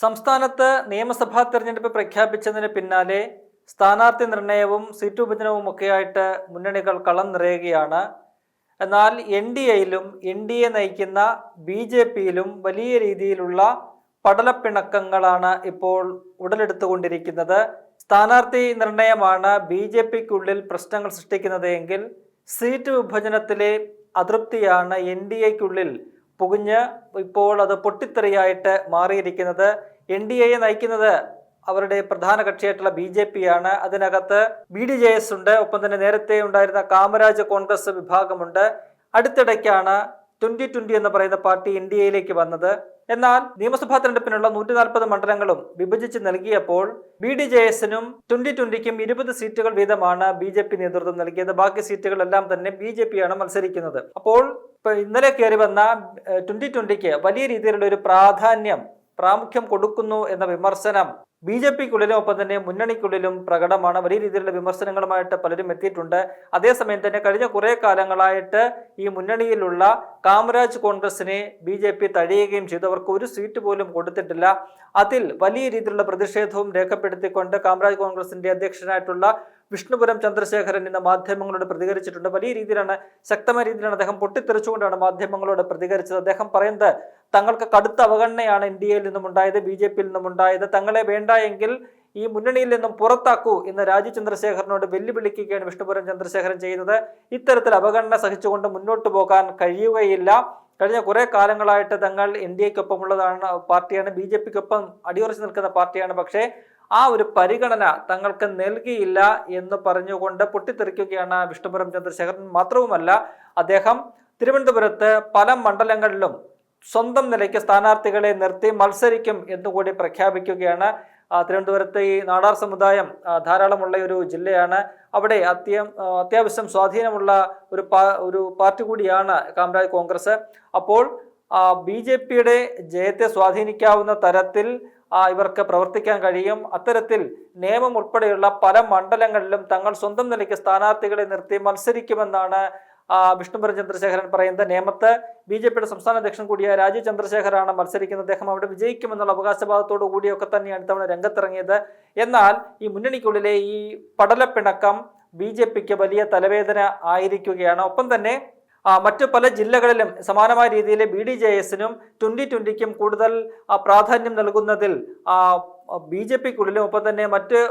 സംസ്ഥാനത്ത് നിയമസഭാ തെരഞ്ഞെടുപ്പ് പ്രഖ്യാപിച്ചതിന് പിന്നാലെ സ്ഥാനാർത്ഥി നിർണയവും സീറ്റ് വിഭജനവും ഒക്കെയായിട്ട് മുന്നണികൾ കളം നിറയുകയാണ്. എന്നാൽ എൻ ഡി എയിലും എൻ ഡി എ നയിക്കുന്ന ബി ജെ പിയിലും വലിയ രീതിയിലുള്ള പടലപ്പിണക്കങ്ങളാണ് ഇപ്പോൾ ഉടലെടുത്തുകൊണ്ടിരിക്കുന്നത്. സ്ഥാനാർത്ഥി നിർണയമാണ് ബി ജെ പിക്കുള്ളിൽ പ്രശ്നങ്ങൾ സൃഷ്ടിക്കുന്നത് എങ്കിൽ സീറ്റ് വിഭജനത്തിലെ അതൃപ്തിയാണ് എൻ ഡി എക്കുള്ളിൽ പുകഞ്ഞ് ഇപ്പോൾ അത് പൊട്ടിത്തെറിയായിട്ട് മാറിയിരിക്കുന്നത്. എൻ ഡി എയെ നയിക്കുന്നത് അവരുടെ പ്രധാന കക്ഷിയായിട്ടുള്ള ബി ജെ പി ആണ്. അതിനകത്ത് ബി ഡി ജെ എസ് ഉണ്ട്, ഒപ്പം തന്നെ നേരത്തെ ഉണ്ടായിരുന്ന കാമരാജ് കോൺഗ്രസ് വിഭാഗമുണ്ട്. അടുത്തിടയ്ക്കാണ് 2020 എന്ന് പറയുന്ന പാർട്ടി എൻ ഡി എയിലേക്ക് വന്നത്. എന്നാൽ നിയമസഭാ തെരഞ്ഞെടുപ്പിനുള്ള 140 മണ്ഡലങ്ങളും വിഭജിച്ച് നൽകിയപ്പോൾ ബി ഡി ജെ എസിനും 2020ക്കും 20 സീറ്റുകൾ വീതമാണ് ബി ജെ പി നേതൃത്വം നൽകിയത്. ബാക്കി സീറ്റുകളെല്ലാം തന്നെ ബി ജെ പി ആണ് മത്സരിക്കുന്നത്. അപ്പോൾ ഇന്നലെ കയറി വന്ന 2020ക്ക് വലിയ രീതിയിലുള്ള ഒരു പ്രാമുഖ്യം കൊടുക്കുന്നു എന്ന വിമർശനം ബി ജെ പിക്കുള്ളിലും ഒപ്പം തന്നെ മുന്നണിക്കുള്ളിലും പ്രകടമാണ്. വലിയ രീതിയിലുള്ള വിമർശനങ്ങളുമായിട്ട് പലരും എത്തിയിട്ടുണ്ട്. അതേസമയം തന്നെ കഴിഞ്ഞ കുറെ കാലങ്ങളായിട്ട് ഈ മുന്നണിയിലുള്ള കാമരാജ് കോൺഗ്രസിനെ ബി ജെ പി തഴയുകയും ചെയ്തു. അവർക്ക് ഒരു സീറ്റ് പോലും കൊടുത്തിട്ടില്ല. അതിൽ വലിയ രീതിയിലുള്ള പ്രതിഷേധവും രേഖപ്പെടുത്തിക്കൊണ്ട് കാമരാജ് കോൺഗ്രസിന്റെ അധ്യക്ഷനായിട്ടുള്ള വിഷ്ണുപുരം ചന്ദ്രശേഖരൻ ഇന്ന് മാധ്യമങ്ങളോട് പ്രതികരിച്ചിട്ടുണ്ട്. വലിയ രീതിയിലാണ്, ശക്തമായ രീതിയിലാണ് അദ്ദേഹം പൊട്ടിത്തെറിച്ചുകൊണ്ടാണ് മാധ്യമങ്ങളോട് പ്രതികരിച്ചത്. അദ്ദേഹം പറയുന്നത് തങ്ങൾക്ക് കടുത്ത അവഗണനയാണ് എൻ ഡി എയിൽ നിന്നും ഉണ്ടായത്, ബി ജെ പിയിൽ നിന്നും ഉണ്ടായത്. തങ്ങളെ വേണ്ട എങ്കിൽ ഈ മുന്നണിയിൽ നിന്നും പുറത്താക്കൂ എന്ന് രാജീവ് ചന്ദ്രശേഖരനോട് വെല്ലുവിളിക്കുകയാണ് വിഷ്ണുപുരം ചന്ദ്രശേഖരൻ ചെയ്യുന്നത്. ഇത്തരത്തിൽ അവഗണന സഹിച്ചുകൊണ്ട് മുന്നോട്ട് പോകാൻ കഴിയുകയില്ല. കഴിഞ്ഞ കുറെ കാലങ്ങളായിട്ട് തങ്ങൾ എൻ ഡി എക്കൊപ്പമുള്ളതാണ് പാർട്ടിയാണ്, ബി ജെ പിക്കൊപ്പം അടിയുറച്ചു നിൽക്കുന്ന പാർട്ടിയാണ്. പക്ഷേ ആ ഒരു പരിഗണന തങ്ങൾക്ക് നൽകിയില്ല എന്ന് പറഞ്ഞുകൊണ്ട് പൊട്ടിത്തെറിക്കുകയാണ് വിഷ്ണുപുരം ചന്ദ്രശേഖരൻ. മാത്രവുമല്ല, അദ്ദേഹം തിരുവനന്തപുരത്ത് പല മണ്ഡലങ്ങളിലും സ്വന്തം നിലയ്ക്ക് സ്ഥാനാർത്ഥികളെ നിർത്തി മത്സരിക്കും എന്നുകൂടി പ്രഖ്യാപിക്കുകയാണ്. തിരുവനന്തപുരത്ത് ഈ നാടാർ സമുദായം ധാരാളമുള്ള ഒരു ജില്ലയാണ്. അവിടെ അത്യാവശ്യം സ്വാധീനമുള്ള ഒരു പാർട്ടി കൂടിയാണ് കാമരാജ് കോൺഗ്രസ്. അപ്പോൾ ബി ജെ പിയുടെ ജയത്തെ സ്വാധീനിക്കാവുന്ന തരത്തിൽ ഇവർക്ക് പ്രവർത്തിക്കാൻ കഴിയും. അത്തരത്തിൽ നിയമം ഉൾപ്പെടെയുള്ള പല മണ്ഡലങ്ങളിലും തങ്ങൾ സ്വന്തം നിലയ്ക്ക് സ്ഥാനാർത്ഥികളെ നിർത്തി മത്സരിക്കുമെന്നാണ് വിഷ്ണുപുരം ചന്ദ്രശേഖരൻ പറയുന്നത്. നേമത്ത് ബി ജെ പിയുടെ സംസ്ഥാന അധ്യക്ഷൻ കൂടിയായ രാജീവ് ചന്ദ്രശേഖരാണ് മത്സരിക്കുന്നത്. അദ്ദേഹം അവിടെ വിജയിക്കുമെന്നുള്ള അവകാശവാദത്തോടു കൂടിയൊക്കെ തന്നെയാണ് ഇത്തവണ രംഗത്തിറങ്ങിയത്. എന്നാൽ ഈ മുന്നണിക്കുള്ളിലെ ഈ പടലപ്പിണക്കം ബി ജെ പിക്ക് വലിയ തലവേദന ആയിരിക്കുകയാണ്. ഒപ്പം തന്നെ മറ്റു പല ജില്ലകളിലും സമാനമായ രീതിയിൽ ബി ഡി ജെ എസിനും 2020ക്കും കൂടുതൽ പ്രാധാന്യം നൽകുന്നതിൽ ബി ജെ പിക്കുള്ളിലും ഒപ്പം തന്നെ മറ്റ്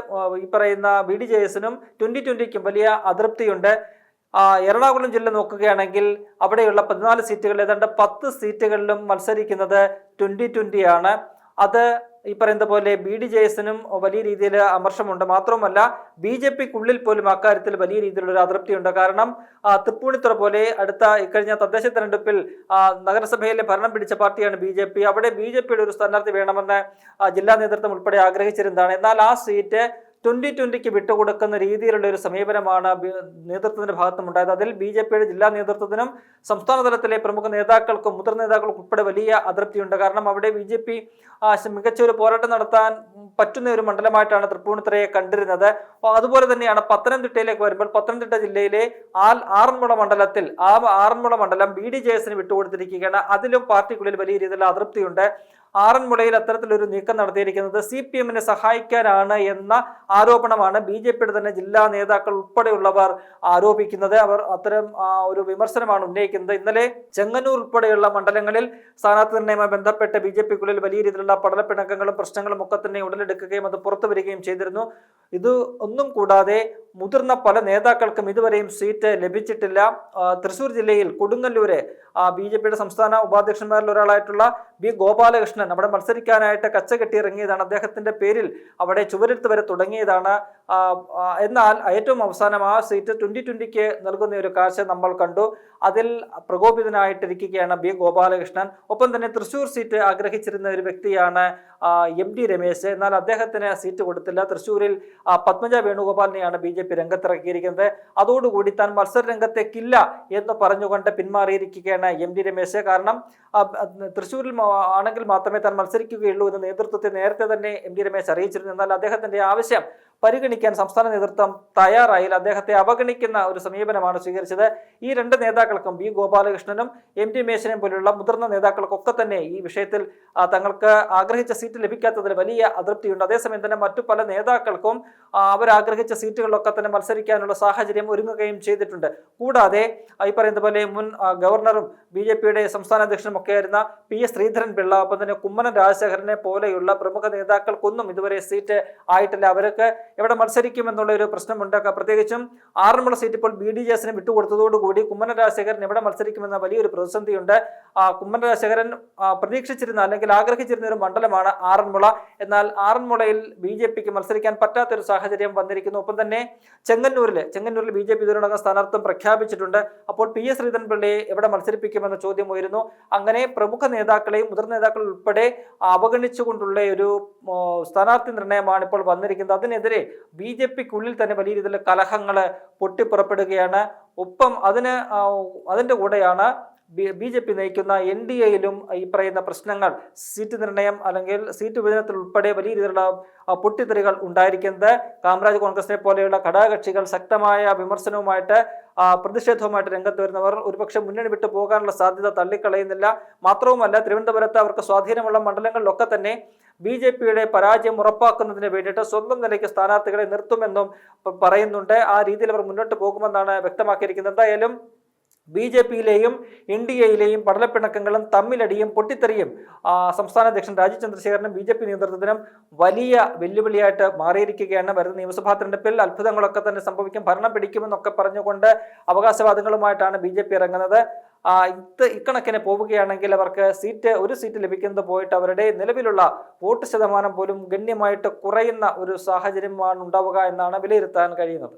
ഈ പറയുന്ന ബി ഡി ജെ എസിനും 2020ക്കും വലിയ അതൃപ്തിയുണ്ട്. എറണാകുളം ജില്ല നോക്കുകയാണെങ്കിൽ അവിടെയുള്ള 14 സീറ്റുകളിൽ ഏതാണ്ട് 10 സീറ്റുകളിലും മത്സരിക്കുന്നത് 2020 ആണ്. അത് ഈ പറയുന്ന പോലെ ബി ഡി ജെ എസിനും വലിയ രീതിയിൽ അമർഷമുണ്ട്. മാത്രമല്ല, ബി ജെ പിക്കുള്ളിൽ പോലും അക്കാര്യത്തിൽ വലിയ രീതിയിലുള്ള ഒരു അതൃപ്തിയുണ്ട്. കാരണം തൃപ്പൂണിത്തുറ പോലെ അടുത്ത ഇക്കഴിഞ്ഞ തദ്ദേശ തെരഞ്ഞെടുപ്പിൽ നഗരസഭയിലെ ഭരണം പിടിച്ച പാർട്ടിയാണ് ബി ജെ പി. അവിടെ ബി ജെ പിയുടെ ഒരു സ്ഥാനാർത്ഥി വേണമെന്ന് ജില്ലാ നേതൃത്വം ഉൾപ്പെടെ ആഗ്രഹിച്ചിരുന്നതാണ്. എന്നാൽ ആ സീറ്റ് 2020ക്ക് വിട്ടുകൊടുക്കുന്ന രീതിയിലുള്ള ഒരു സമീപനമാണ് നേതൃത്വത്തിന്റെ ഭാഗത്തുനിന്നുണ്ടായത്. അതിൽ ബി ജെ പിയുടെ ജില്ലാ നേതൃത്വത്തിനും സംസ്ഥാന തലത്തിലെ പ്രമുഖ നേതാക്കൾക്കും മുതിർന്ന നേതാക്കൾക്കും ഉൾപ്പെടെ വലിയ അതൃപ്തിയുണ്ട്. കാരണം അവിടെ ബി ജെ പി മികച്ച ഒരു പോരാട്ടം നടത്താൻ പറ്റുന്ന ഒരു മണ്ഡലമായിട്ടാണ് തൃപ്പൂണിത്തുറയെ കണ്ടിരുന്നത്. അതുപോലെ തന്നെയാണ് പത്തനംതിട്ടയിലേക്ക് വരുമ്പോൾ പത്തനംതിട്ട ജില്ലയിലെ ആറന്മുള മണ്ഡലത്തിൽ ആറന്മുള മണ്ഡലം ബി ഡി ജെ എസിന് വിട്ടുകൊടുത്തിരിക്കുകയാണ്. അതിലും പാർട്ടിക്കുള്ളിൽ വലിയ രീതിയിലുള്ള അതൃപ്തിയുണ്ട്. ആറന്മുളയിൽ അത്തരത്തിലൊരു നീക്കം നടത്തിയിരിക്കുന്നത് CPM-നെ സഹായിക്കാനാണ് എന്ന ആരോപണമാണ് ബി ജെ പിയുടെ തന്നെ ജില്ലാ നേതാക്കൾ ഉൾപ്പെടെയുള്ളവർ ആരോപിക്കുന്നത്. അവർ അത്തരം ഒരു വിമർശനമാണ് ഉന്നയിക്കുന്നത്. ഇന്നലെ ചെങ്ങന്നൂർ ഉൾപ്പെടെയുള്ള മണ്ഡലങ്ങളിൽ സ്ഥാനാർത്ഥി നിർണ്ണയവുമായി ബന്ധപ്പെട്ട് ബി ജെ പിക്കുള്ളിൽ വലിയ രീതിയിലുള്ള പടലപ്പിണക്കങ്ങളും പ്രശ്നങ്ങളും ഒക്കെ തന്നെ ഉടലെടുക്കുകയും അത് പുറത്തു വരികയും ചെയ്തിരുന്നു. ഇത് ഒന്നും കൂടാതെ മുതിർന്ന പല നേതാക്കൾക്കും ഇതുവരെയും സീറ്റ് ലഭിച്ചിട്ടില്ല. തൃശ്ശൂർ ജില്ലയിൽ കൊടുങ്ങല്ലൂര് ബി ജെ പിയുടെ സംസ്ഥാന ഉപാധ്യക്ഷന്മാരിൽ ഒരാളായിട്ടുള്ള ബി ഗോപാലകൃഷ്ണൻ അവിടെ മത്സരിക്കാനായിട്ട് കച്ചകെട്ടി ഇറങ്ങിയതാണ്. അദ്ദേഹത്തിന്റെ പേരിൽ അവിടെ ചുവരെഴുത്ത് വരെ തുടങ്ങിയതാണ്. എന്നാൽ ഏറ്റവും അവസാനം ആ സീറ്റ് 2020ക്ക് നൽകുന്ന ഒരു കാഴ്ച നമ്മൾ കണ്ടു. അതിൽ പ്രകോപിതനായിട്ടിരിക്കുകയാണ് ബി ഗോപാലകൃഷ്ണൻ. ഒപ്പം തന്നെ തൃശ്ശൂർ സീറ്റ് ആഗ്രഹിച്ചിരുന്ന ഒരു വ്യക്തിയാണ് MD രമേശ്. എന്നാൽ അദ്ദേഹത്തിന് സീറ്റ് കൊടുത്തില്ല. തൃശ്ശൂരിൽ പത്മജ വേണുഗോപാലിനെയാണ് ബി ജെ പി രംഗത്തിറക്കിയിരിക്കുന്നത്. അതോടുകൂടി താൻ മത്സര രംഗത്തേക്കില്ല എന്ന് പറഞ്ഞുകൊണ്ട് പിന്മാറിയിരിക്കുകയാണ് MD രമേശ്. കാരണം തൃശ്ശൂരിൽ ആണെങ്കിൽ മാത്രമേ താൻ മത്സരിക്കുകയുള്ളൂ എന്ന് നേതൃത്വത്തെ നേരത്തെ തന്നെ MD രമേശ് അറിയിച്ചിരുന്നു. എന്നാൽ അദ്ദേഹത്തിന്റെ ആവശ്യം പരിഗണിക്കാൻ സംസ്ഥാന നേതൃത്വം തയ്യാറായില്ല. അദ്ദേഹത്തെ അവഗണിക്കുന്ന ഒരു സമീപനമാണ് സ്വീകരിച്ചത്. ഈ രണ്ട് നേതാക്കൾക്കും, ബി ഗോപാലകൃഷ്ണനും എം ടി മേശനും പോലുള്ള മുതിർന്ന നേതാക്കൾക്കൊക്കെ തന്നെ ഈ വിഷയത്തിൽ തങ്ങൾക്ക് ആഗ്രഹിച്ച സീറ്റ് ലഭിക്കാത്തതിൽ വലിയ അതൃപ്തിയുണ്ട്. അതേസമയം തന്നെ മറ്റു പല നേതാക്കൾക്കും അവരാഗ്രഹിച്ച സീറ്റുകളിലൊക്കെ തന്നെ മത്സരിക്കാനുള്ള സാഹചര്യം ഒരുങ്ങുകയും ചെയ്തിട്ടുണ്ട്. കൂടാതെ ഈ പറയുന്ന പോലെ മുൻ ഗവർണറും BJPയുടെ സംസ്ഥാന അധ്യക്ഷനും ഒക്കെ ആയിരുന്ന PS ശ്രീധരൻപിള്ള, ഒപ്പം തന്നെ കുമ്മനം രാജശേഖരനെ പോലെയുള്ള പ്രമുഖ നേതാക്കൾക്കൊന്നും ഇതുവരെ സീറ്റ് ആയിട്ടില്ല. അവർക്ക് എവിടെ മത്സരിക്കുമെന്നുള്ള ഒരു പ്രശ്നമുണ്ട്. പ്രത്യേകിച്ചും ആറന്മുള സീറ്റ് ഇപ്പോൾ BDJS വിട്ടുകൊടുത്തതോടുകൂടി കുമ്മനം രാജശേഖരൻ എവിടെ മത്സരിക്കുമെന്ന വലിയൊരു പ്രതിസന്ധിയുണ്ട്. കുമ്മനം രാജശേഖരൻ പ്രതീക്ഷിച്ചിരുന്ന അല്ലെങ്കിൽ ആഗ്രഹിച്ചിരുന്ന ഒരു മണ്ഡലമാണ് ആറന്മുള. എന്നാൽ ആറന്മുളയിൽ BJPക്ക് മത്സരിക്കാൻ പറ്റാത്തൊരു സാഹചര്യം വന്നിരിക്കുന്നു. ഒപ്പം തന്നെ ചെങ്ങന്നൂരിൽ BJP ഇതിനോടകം സ്ഥാനാർത്ഥിത്വം പ്രഖ്യാപിച്ചിട്ടുണ്ട്. അപ്പോൾ PS ശ്രീധരൻപിള്ളയെ എവിടെ മത്സരിപ്പിക്കുമെന്ന ചോദ്യം ഉയരുന്നു. അങ്ങനെ പ്രമുഖ നേതാക്കളെയും മുതിർന്ന നേതാക്കൾ ഉൾപ്പെടെ അവഗണിച്ചുകൊണ്ടുള്ള ഒരു സ്ഥാനാർത്ഥി നിർണയമാണ് ഇപ്പോൾ വന്നിരിക്കുന്നത്. അതിനെതിരെ BJPക്കുള്ളിൽ തന്നെ വലിയ രീതിയിലുള്ള കലഹങ്ങൾ പൊട്ടിപ്പുറപ്പെടുകയാണ്. ഒപ്പം അതിൻ്റെ കൂടെയാണ് BJP നയിക്കുന്ന NDAയിലും ഈ പറയുന്ന പ്രശ്നങ്ങൾ, സീറ്റ് നിർണയം അല്ലെങ്കിൽ സീറ്റ് വിഭജനത്തിൽ ഉൾപ്പെടെ വലിയ രീതിയിലുള്ള പൊട്ടിത്തെറികൾ ഉണ്ടായിരിക്കുന്നത്. കാമരാജ് കോൺഗ്രസിനെ പോലെയുള്ള ഘടകകക്ഷികൾ ശക്തമായ വിമർശനവുമായിട്ട് പ്രതിഷേധവുമായിട്ട് രംഗത്ത് വരുന്നവർ ഒരുപക്ഷെ മുന്നണി വിട്ടു പോകാനുള്ള സാധ്യത തള്ളിക്കളയുന്നില്ല. മാത്രവുമല്ല, തിരുവനന്തപുരത്ത് അവർക്ക് സ്വാധീനമുള്ള മണ്ഡലങ്ങളിലൊക്കെ തന്നെ BJPയുടെ പരാജയം ഉറപ്പാക്കുന്നതിന് വേണ്ടിയിട്ട് സ്വന്തം നിലയ്ക്ക് സ്ഥാനാർത്ഥികളെ നിർത്തുമെന്നും പറയുന്നുണ്ട്. ആ രീതിയിൽ അവർ മുന്നോട്ട് പോകുമെന്നാണ് വ്യക്തമാക്കിയിരിക്കുന്നത്. എന്തായാലും BJPയിലെയും NDAയിലെയും പടലപ്പിണക്കങ്ങളും തമ്മിലടിയും പൊട്ടിത്തെറിയും സംസ്ഥാന അധ്യക്ഷൻ രാജീവ് ചന്ദ്രശേഖരനും BJP നേതൃത്വത്തിനും വലിയ വെല്ലുവിളിയായിട്ട് മാറിയിരിക്കുകയാണ്. വരുന്ന നിയമസഭാ തെരഞ്ഞെടുപ്പിൽ അത്ഭുതങ്ങളൊക്കെ തന്നെ സംഭവിക്കും, ഭരണം പിടിക്കുമെന്നൊക്കെ പറഞ്ഞുകൊണ്ട് അവകാശവാദങ്ങളുമായിട്ടാണ് BJP ഇറങ്ങുന്നത്. ഇക്കണക്കിന് പോവുകയാണെങ്കിൽ അവർക്ക് ഒരു സീറ്റ് ലഭിക്കുന്നത് പോയിട്ട് അവരുടെ നിലവിലുള്ള വോട്ട് ശതമാനം പോലും ഗണ്യമായിട്ട് കുറയുന്ന ഒരു സാഹചര്യമാണ് ഉണ്ടാവുക എന്നാണ് വിലയിരുത്താൻ കഴിയുന്നത്.